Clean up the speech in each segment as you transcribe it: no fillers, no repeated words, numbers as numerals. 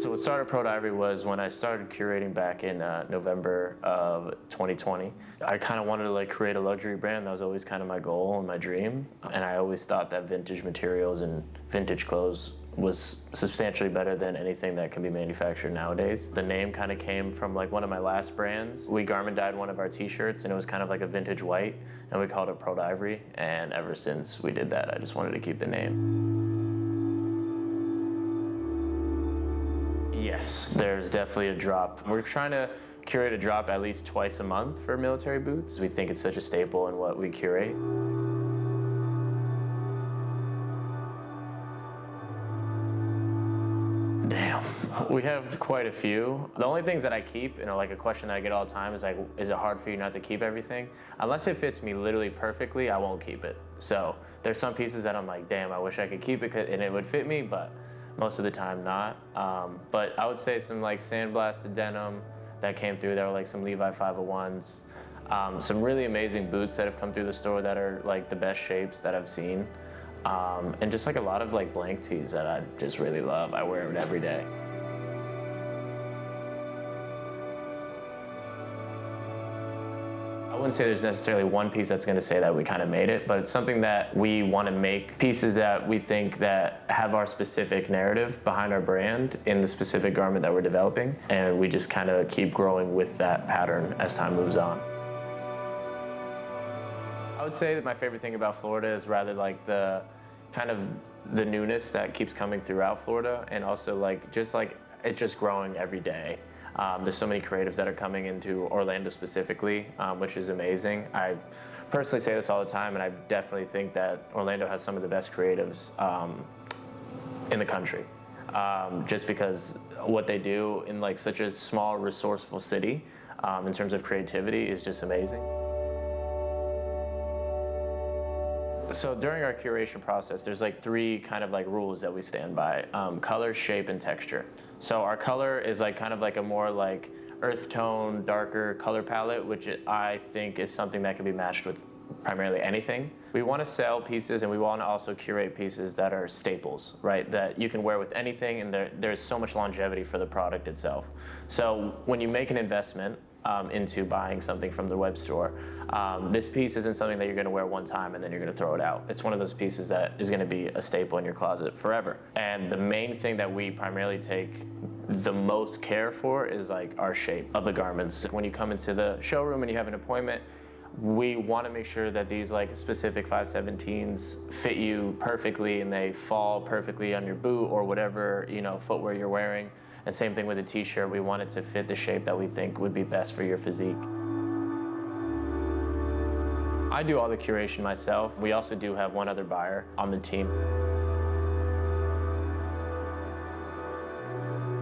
So what started Pro Ivory was when I started curating back in November of 2020. I kind of wanted to like create a luxury brand. That was always kind of my goal and my dream. And I always thought that vintage materials and vintage clothes was substantially better than anything that can be manufactured nowadays. The name kind of came from like one of my last brands. We garment dyed one of our t-shirts and it was kind of like a vintage white and we called it Pro Ivory. And ever since we did that, I just wanted to keep the name. Yes, there's definitely a drop. We're trying to curate a drop at least twice a month for military boots. We think it's such a staple in what we curate. Damn, we have quite a few. The only things that I keep, like a question that I get all the time is like, is it hard for you not to keep everything? Unless it fits me literally perfectly, I won't keep it. So there's some pieces that I'm like, damn, I wish I could keep it and it would fit me, but most of the time not. But I would say some like sandblasted denim that came through. There were like some Levi 501s. Some really amazing boots that have come through the store that are like the best shapes that I've seen. And just like a lot of like blank tees that I just really love. I wear it every day. I wouldn't say there's necessarily one piece that's going to say that we kind of made it, but it's something that we want to make pieces that we think that have our specific narrative behind our brand in the specific garment that we're developing, and we just kind of keep growing with that pattern as time moves on. I would say that my favorite thing about Florida is rather like the kind of the newness that keeps coming throughout Florida, and also like it's just growing every day. There's so many creatives that are coming into Orlando specifically, which is amazing. I personally say this all the time, and I definitely think that Orlando has some of the best creatives in the country. Just because what they do in like such a small, resourceful city in terms of creativity is just amazing. So during our curation process, there's like three kind of like rules that we stand by: color, shape, and texture. So our color is like kind of like a more like earth tone, darker color palette, which I think is something that can be matched with primarily anything. We want to sell pieces and we want to also curate pieces that are staples, right? That you can wear with anything, and there's so much longevity for the product itself. So when you make an investment into buying something from the web store, this piece isn't something that you're going to wear one time and then you're going to throw it out. It's one of those pieces that is going to be a staple in your closet forever. And the main thing that we primarily take the most care for is like our shape of the garments. When you come into the showroom and you have an appointment, we want to make sure that these like specific 517s fit you perfectly and they fall perfectly on your boot or whatever, footwear you're wearing. And same thing with a t-shirt, we want it to fit the shape that we think would be best for your physique. I do all the curation myself. We also do have one other buyer on the team.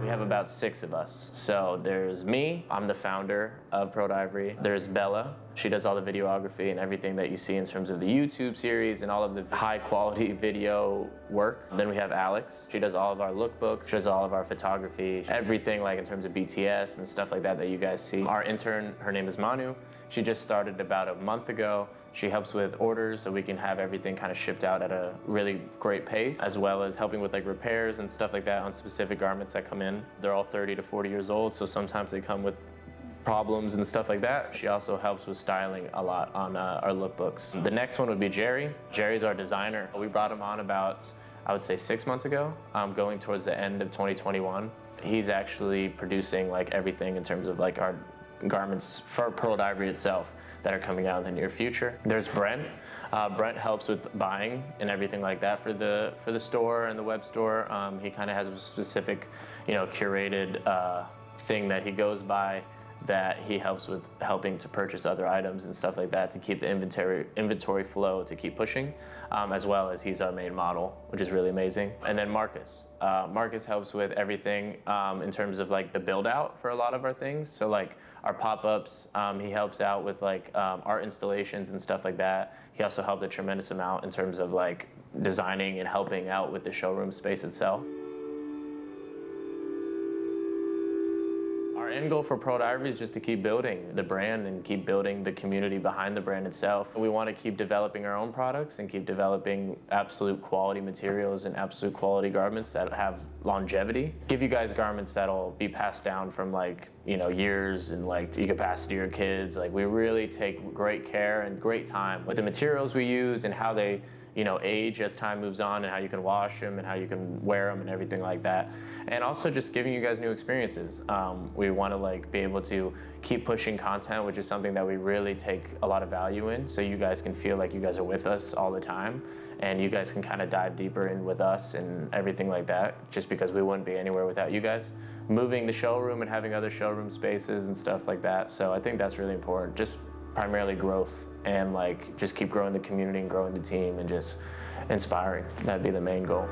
We have about 6 of us. So there's me, I'm the founder of Pro Ivory. There's Bella, she does all the videography and everything that you see in terms of the YouTube series and all of the high quality video work. Then we have Alex, she does all of our lookbooks, she does all of our photography, everything like in terms of BTS and stuff like that that you guys see. Our intern, her name is Manu. She just started about a month ago. She helps with orders so we can have everything kind of shipped out at a really great pace, as well as helping with like repairs and stuff like that on specific garments that come in. They're all 30 to 40 years old, so sometimes they come with problems and stuff like that. She also helps with styling a lot on our lookbooks. The next one would be Jerry. Jerry's our designer. We brought him on about, I would say 6 months ago, going towards the end of 2021. He's actually producing like everything in terms of like our garments for Pro Ivory itself that are coming out in the near future. There's Brent. Brent helps with buying and everything like that for the store and the web store. He kind of has a specific, curated thing that he goes by that he helps with helping to purchase other items and stuff like that to keep the inventory flow to keep pushing, as well as he's our main model, which is really amazing. And then Marcus. Marcus helps with everything in terms of like the build out for a lot of our things. So like our pop-ups, he helps out with like our installations and stuff like that. He also helped a tremendous amount in terms of like designing and helping out with the showroom space itself. Our end goal for Pro Ivory is just to keep building the brand and keep building the community behind the brand itself. We want to keep developing our own products and keep developing absolute quality materials and absolute quality garments that have longevity. Give you guys garments that'll be passed down from like, you know, years, and like you can pass it to your kids. Like, we really take great care and great time with the materials we use and how they, you know, age as time moves on, and how you can wash them and how you can wear them and everything like that. And also just giving you guys new experiences. We want to like be able to keep pushing content, which is something that we really take a lot of value in, so you guys can feel like you guys are with us all the time, and you guys can kind of dive deeper in with us and everything like that, just because we wouldn't be anywhere without you guys. Moving the showroom and having other showroom spaces and stuff like that. So I think that's really important. Just primarily growth, and like just keep growing the community and growing the team and just inspiring. That'd be the main goal.